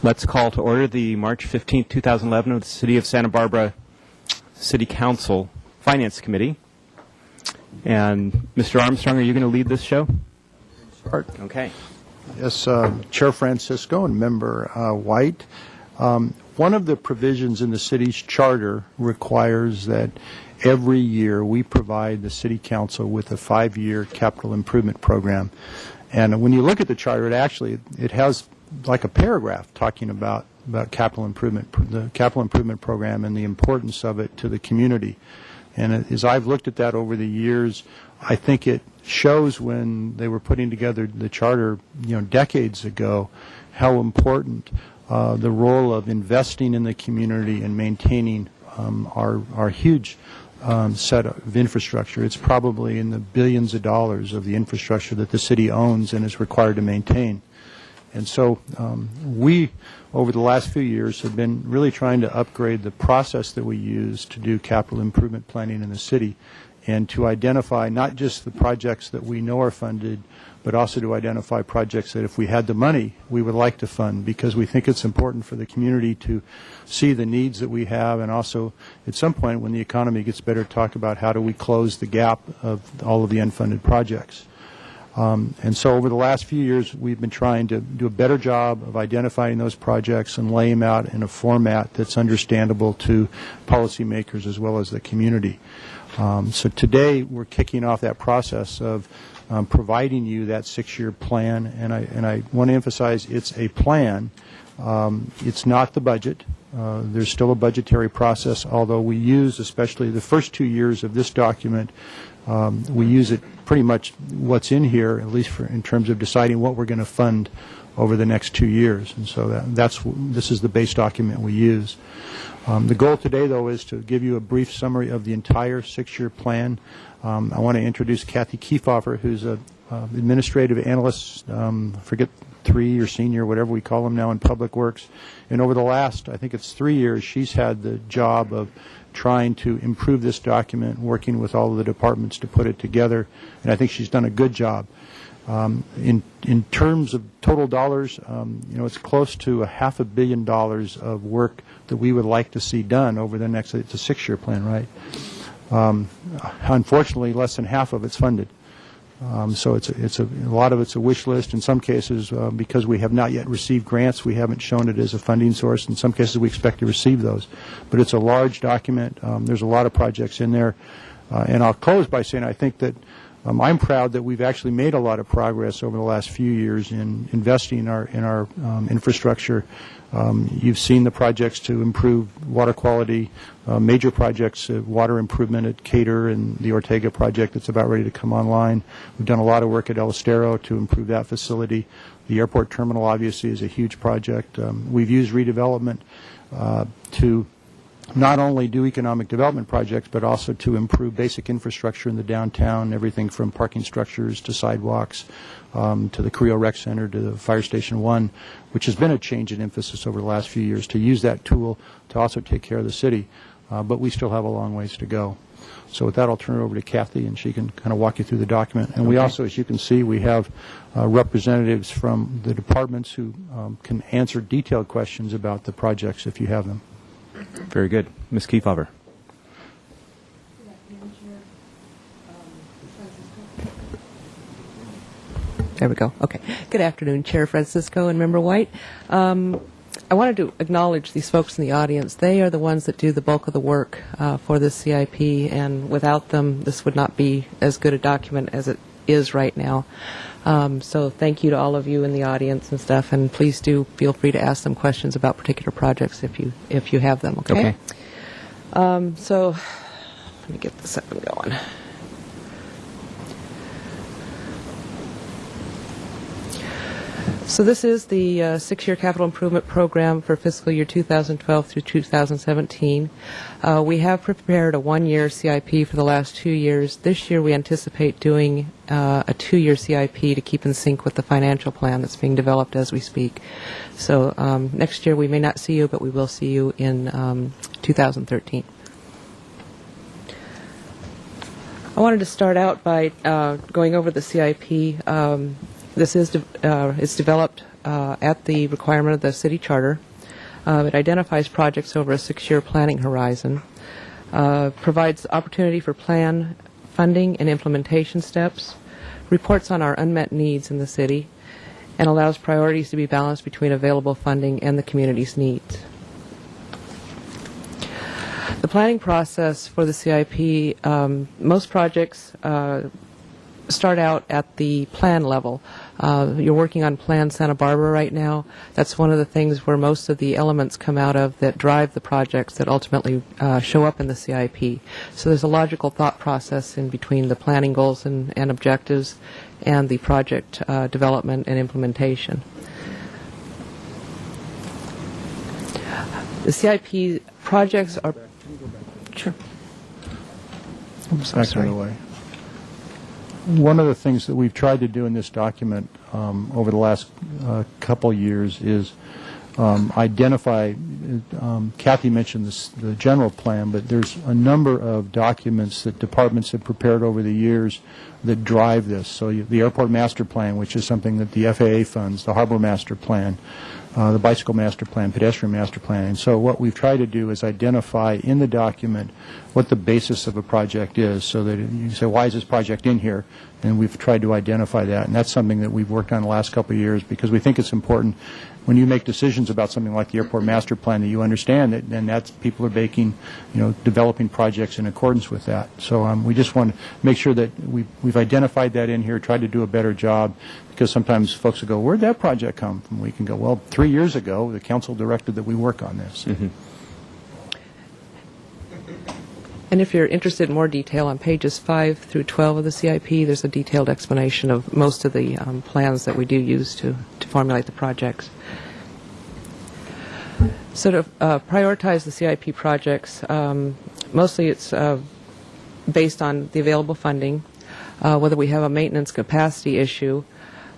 Let's call to order the March 15, 2011 of the City of Santa Barbara City Council Finance Committee. And Mr. Armstrong, are you going to lead this show? Okay. Yes, Chair Francisco and Member White. One of the provisions in the city's charter requires that every year we provide the City Council with a 5-year capital improvement program. And when you look at the charter, it has like a paragraph talking about capital improvement, the capital improvement program and the importance of it to the community. And as I've looked at that over the years, I think it shows when they were putting together the charter, decades ago, how important the role of investing in the community and maintaining our huge set of infrastructure. It's probably in the billions of dollars of the infrastructure that the city owns and is required to maintain. And so we, over the last few years, have been really trying to upgrade the process that we use to do capital improvement planning in the city and to identify not just the projects that we know are funded, but also to identify projects that if we had the money, we would like to fund, because we think it's important for the community to see the needs that we have, and also at some point when the economy gets better, talk about how do we close the gap of all of the unfunded projects. And so over the last few years, we've been trying to do a better job of identifying those projects and laying them out in a format that's understandable to policymakers as well as the community. So today we're kicking off that process of providing you that 6-year plan, and I want to emphasize it's a plan. It's not the budget. There's still a budgetary process, although we use, especially the first 2 years of this document, we use it pretty much what's in here, at least in terms of deciding what we're going to fund over the next 2 years. And so this is the base document we use. The goal today, though, is to give you a brief summary of the entire 6-year plan. I want to introduce Kathy Kiefhofer, who's an administrative analyst, forget 3 or senior, whatever we call them now in Public Works. And over the last, I think it's 3 years, she's had the job of trying to improve this document, working with all of the departments to put it together, and I think she's done a good job. In terms of total dollars, it's close to $500 million of work that we would like to see done over the next. It's a 6-year plan, right? Unfortunately, less than half of it's funded. So a lot of it's a wish list. In some cases, because we have not yet received grants, we haven't shown it as a funding source. In some cases, we expect to receive those. But it's a large document. There's a lot of projects in there. And I'll close by saying I think that I'm proud that we've actually made a lot of progress over the last few years in investing in our infrastructure. You've seen the projects to improve water quality, major projects, water improvement at Cater and the Ortega project that's about ready to come online. We've done a lot of work at El Estero to improve that facility. The airport terminal obviously is a huge project. We've used redevelopment to not only do economic development projects, but also to improve basic infrastructure in the downtown, everything from parking structures to sidewalks, to the Creo Rec Center, to the Fire Station 1, which has been a change in emphasis over the last few years to use that tool to also take care of the city. But we still have a long ways to go. So with that, I'll turn it over to Kathy, and she can kind of walk you through the document. And we also, as you can see, we have representatives from the departments who can answer detailed questions about the projects if you have them. Very good. Ms. Kiefhofer. There we go. Okay. Good afternoon, Chair Francisco and Member White. I wanted to acknowledge these folks in the audience. They are the ones that do the bulk of the work for this CIP, and without them, this would not be as good a document as it is right now. So thank you to all of you in the audience and stuff, and please do feel free to ask them questions about particular projects if you have them. Okay. So let me get this up and going. So this is the 6-year capital improvement program for fiscal year 2012 through 2017. We have prepared a 1-year CIP for the last 2 years. This year we anticipate doing a 2-year CIP to keep in sync with the financial plan that's being developed as we speak. So next year we may not see you, but we will see you in 2013. I wanted to start out by going over the CIP. This is it's developed at the requirement of the city charter. It identifies projects over a 6-year planning horizon, provides opportunity for plan funding and implementation steps, reports on our unmet needs in the city, and allows priorities to be balanced between available funding and the community's needs. The planning process for the CIP, most projects start out at the plan level. You're working on Plan Santa Barbara right now. That's one of the things where most of the elements come out of that drive the projects that ultimately show up in the CIP. So there's a logical thought process in between the planning goals and objectives and the project development and implementation. The CIP projects are... Sure. Oops, back the other way. One of the things that we've tried to do in this document over the last couple years is identify, Kathy mentioned the general plan, but there's a number of documents that departments have prepared over the years that drive this. So the Airport Master Plan, which is something that the FAA funds, the Harbor Master Plan, the Bicycle Master Plan, Pedestrian Master Plan. And so what we've tried to do is identify in the document what the basis of a project is, so that you can say, why is this project in here? And we've tried to identify that. And that's something that we've worked on the last couple of years because we think it's important when you make decisions about something like the Airport Master Plan that you understand that, and that's people are making, developing projects in accordance with that. So we just want to make sure that we've identified that in here, tried to do a better job, because sometimes folks will go, where'd that project come from? We can go, well, 3 years ago, the council directed that we work on this. Mm-hmm. And if you're interested in more detail, on pages 5 through 12 of the CIP, there's a detailed explanation of most of the plans that we do use to formulate the projects. So to prioritize the CIP projects, mostly it's based on the available funding, whether we have a maintenance capacity issue,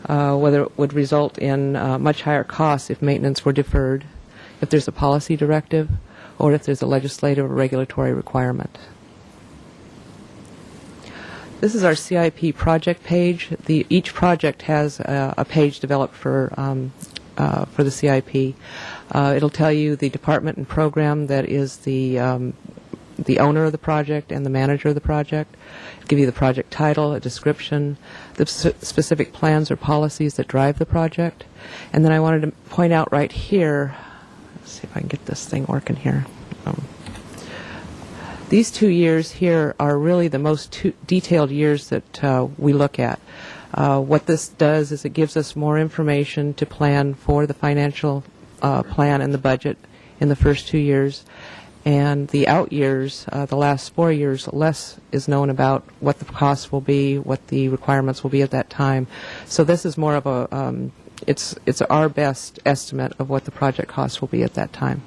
whether it would result in much higher costs if maintenance were deferred, if there's a policy directive, or if there's a legislative or regulatory requirement. This is our CIP project page. Each project has a page developed for the CIP. It'll tell you the department and program that is the owner of the project and the manager of the project. It'll give you the project title, a description, the specific plans or policies that drive the project. And then I wanted to point out right here, let's see if I can get this thing working here. These 2 years here are really the most detailed years that we look at. What this does is it gives us more information to plan for the financial plan and the budget in the first 2 years. And the out years, the last 4 years, less is known about what the costs will be, what the requirements will be at that time. So this is more of a, it's our best estimate of what the project costs will be at that time.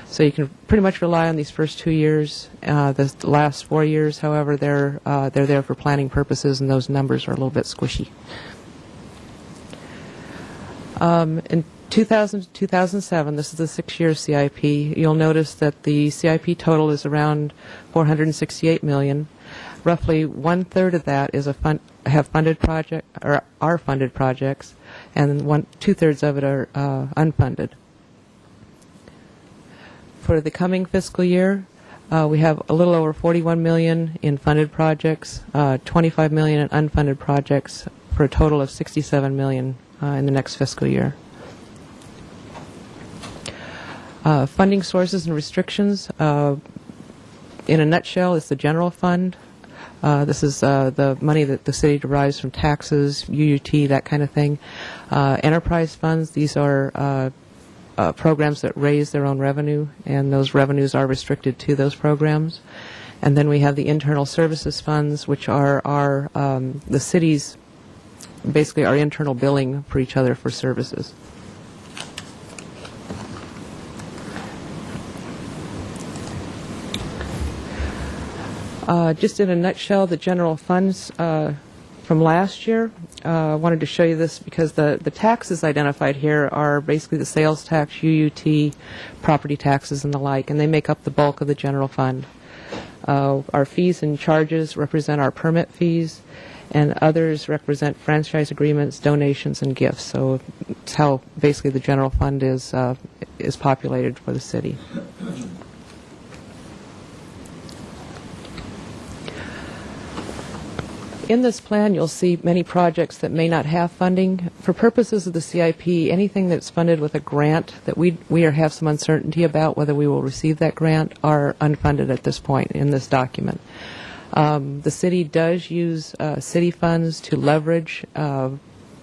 So you can pretty much rely on these first 2 years. The last 4 years, however, they're there for planning purposes, and those numbers are a little bit squishy. In 2000 to 2007, this is the 6-year CIP. You'll notice that the CIP total is around $468 million. Roughly 1/3 of that is have funded project or are funded projects, and 2/3 of it are unfunded. For the coming fiscal year, we have a little over $41 million in funded projects, $25 million in unfunded projects, for a total of $67 million in the next fiscal year. Funding sources and restrictions, in a nutshell, is the general fund. This is the money that the city derives from taxes, UUT, that kind of thing. Enterprise funds, these are programs that raise their own revenue, and those revenues are restricted to those programs. And then we have the internal services funds, which are our the city's, basically our internal billing for each other for services. Just in a nutshell, the general funds from last year, I wanted to show you this because the taxes identified here are basically the sales tax, UUT, property taxes, and the like, and they make up the bulk of the general fund. Our fees and charges represent our permit fees, and others represent franchise agreements, donations, and gifts. So it's how basically the general fund is populated for the city. In this plan, you'll see many projects that may not have funding. For purposes of the CIP, anything that's funded with a grant that we have some uncertainty about whether we will receive that grant are unfunded at this point in this document. The city does use city funds to leverage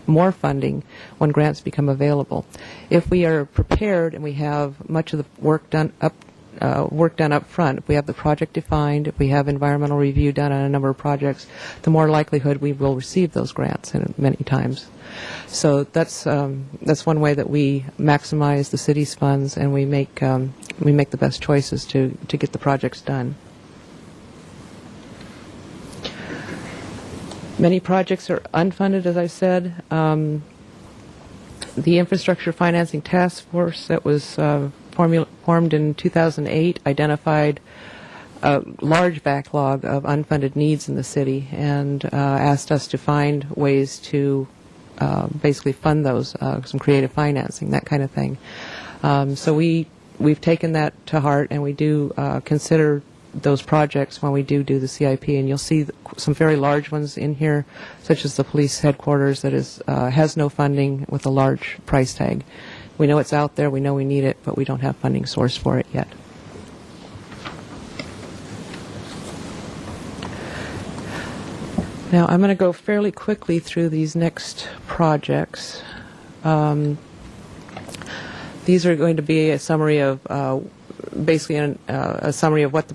more funding when grants become available. If we are prepared and we have much of the work done up front, if we have the project defined, if we have environmental review done on a number of projects, the more likelihood we will receive those grants many times. So that's one way that we maximize the city's funds, and we make the best choices to get the projects done. Many projects are unfunded, as I said. The Infrastructure Financing Task Force that was formed in 2008 identified a large backlog of unfunded needs in the city and asked us to find ways to basically fund those, some creative financing, that kind of thing. So we've taken that to heart, and we do consider those projects when we do the CIP, and you'll see some very large ones in here, such as the police headquarters that has no funding with a large price tag. We know it's out there, we know we need it, but we don't have funding source for it yet. Now I'm going to go fairly quickly through these next projects. These are going to be a summary of basically a summary of what the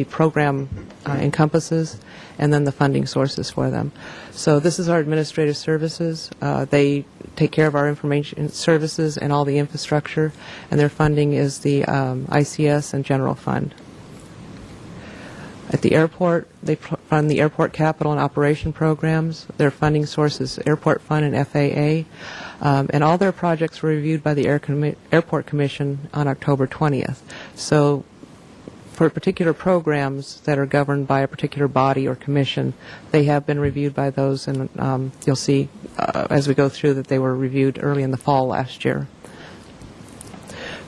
program encompasses, and then the funding sources for them. So this is our administrative services. They take care of our information services and all the infrastructure, and their funding is the ICS and general fund. At the airport, they fund the airport capital and operation programs. Their funding source is Airport Fund and FAA. And all their projects were reviewed by the Airport Commission on October 20th. So for particular programs that are governed by a particular body or commission, they have been reviewed by those, and you'll see as we go through that they were reviewed early in the fall last year.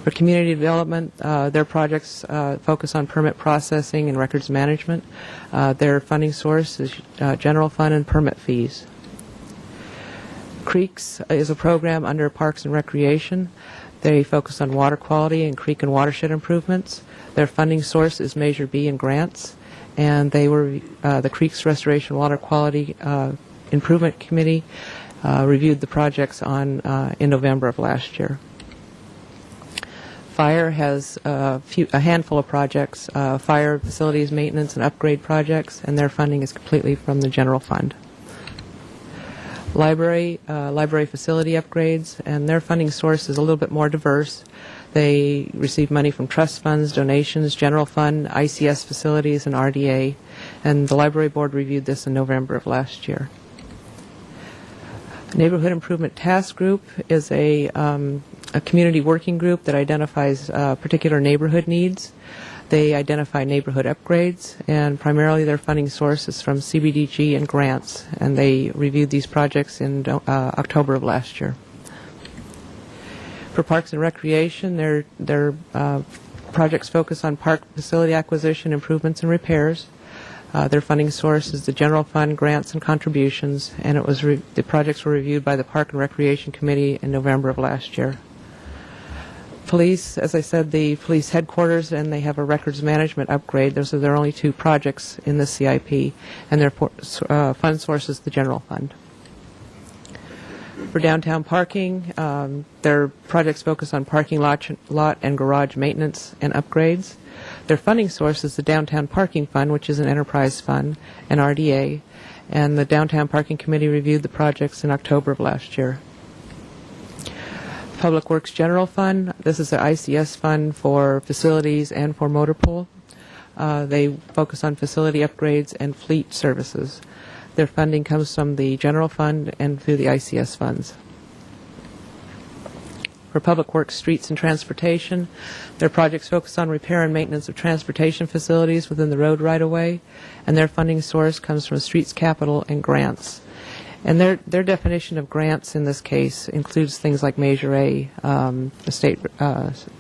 For community development, their projects focus on permit processing and records management. Their funding source is general fund and permit fees. Creeks is a program under Parks and Recreation. They focus on water quality and creek and watershed improvements. Their funding source is Measure B and grants, and they were the Creeks Restoration Water Quality Improvement Committee reviewed the projects in November of last year. Fire has a handful of projects, fire facilities maintenance and upgrade projects, and their funding is completely from the general fund. Library facility upgrades, and their funding source is a little bit more diverse. They receive money from trust funds, donations, general fund, ICS facilities, and RDA, and the library board reviewed this in November of last year. Neighborhood Improvement Task Group is a community working group that identifies particular neighborhood needs. They identify neighborhood upgrades, and primarily their funding source is from CBDG and grants, and they reviewed these projects in October of last year. For Parks and Recreation, their projects focus on park facility acquisition, improvements, and repairs. Their funding source is the general fund, grants, and contributions, and the projects were reviewed by the Park and Recreation Committee in November of last year. Police, as I said, the police headquarters, and they have a records management upgrade. Those are their only two projects in the CIP, and their fund source is the general fund. For downtown parking, their projects focus on parking lot and garage maintenance and upgrades. Their funding source is the Downtown Parking Fund, which is an enterprise fund, and RDA, and the Downtown Parking Committee reviewed the projects in October of last year. Public Works General Fund, this is the ICS fund for facilities and for motor pool. They focus on facility upgrades and fleet services. Their funding comes from the general fund and through the ICS funds. For Public Works, Streets, and Transportation, their projects focus on repair and maintenance of transportation facilities within the road right-of-way, and their funding source comes from streets capital and grants. And their definition of grants in this case includes things like Measure A, the state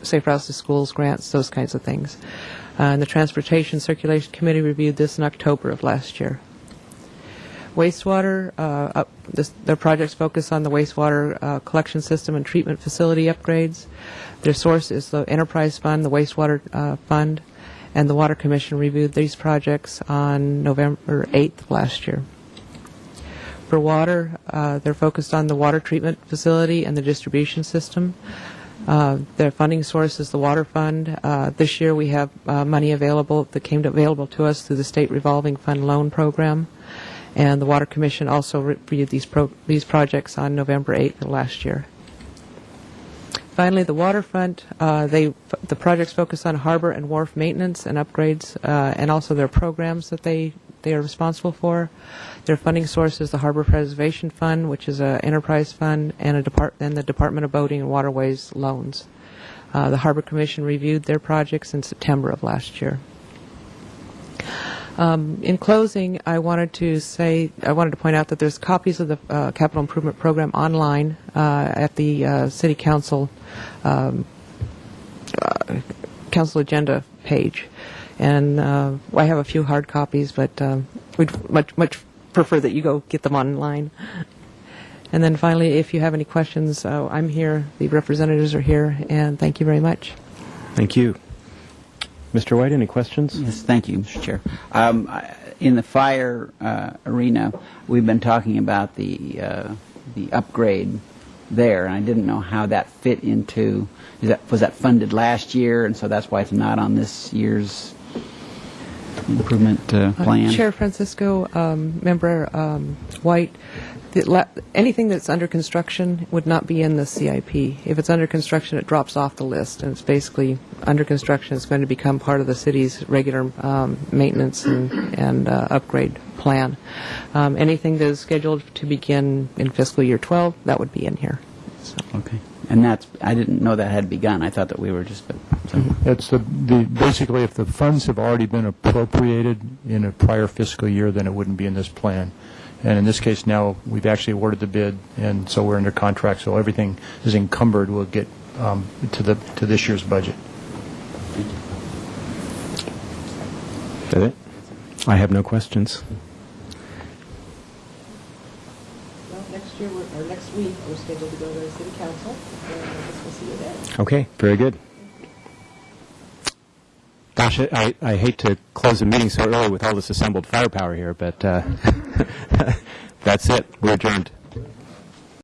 Safe Routes to Schools grants, those kinds of things. And the Transportation Circulation Committee reviewed this in October of last year. Wastewater, their projects focus on the wastewater collection system and treatment facility upgrades. Their source is the Enterprise Fund, the Wastewater Fund, and the Water Commission reviewed these projects on November 8th of last year. For water, they're focused on the water treatment facility and the distribution system. Their funding source is the Water Fund. This year we have money available that came available to us through the State Revolving Fund Loan Program. And the Water Commission also reviewed these projects on November 8th of last year. Finally, the waterfront, the projects focus on harbor and wharf maintenance and upgrades, and also their programs that they are responsible for. Their funding source is the Harbor Preservation Fund, which is an enterprise fund, and the Department of Boating and Waterways loans. The Harbor Commission reviewed their projects in September of last year. In closing, I wanted to point out that there's copies of the Capital Improvement Program online at the City Council Council agenda page, and I have a few hard copies, but we'd much prefer that you go get them online. And then finally, if you have any questions, I'm here. The representatives are here, and thank you very much. Thank you. Mr. White, any questions? Yes, thank you, Mr. Chair. In the fire arena, we've been talking about the upgrade there, and I didn't know how that fit into. Was that funded last year, and so that's why it's not on this year's improvement plan? Chair Francisco, Member White, anything that's under construction would not be in the CIP. If it's under construction, it drops off the list, and it's basically under construction. It's going to become part of the city's regular maintenance and upgrade plan. Anything that is scheduled to begin in fiscal year 12, that would be in here. So. Okay, and I didn't know that had begun. I thought that we were just. It's basically if the funds have already been appropriated in a prior fiscal year, then it wouldn't be in this plan. And in this case now, we've actually awarded the bid, and so we're under contract, so everything is encumbered. We'll get to this year's budget. Is that it? I have no questions. Well, next week, we're scheduled to go to the City Council, and I guess we'll see you then. Okay, very good. Gosh, I hate to close the meeting so early with all this assembled firepower here, but that's it. We're adjourned.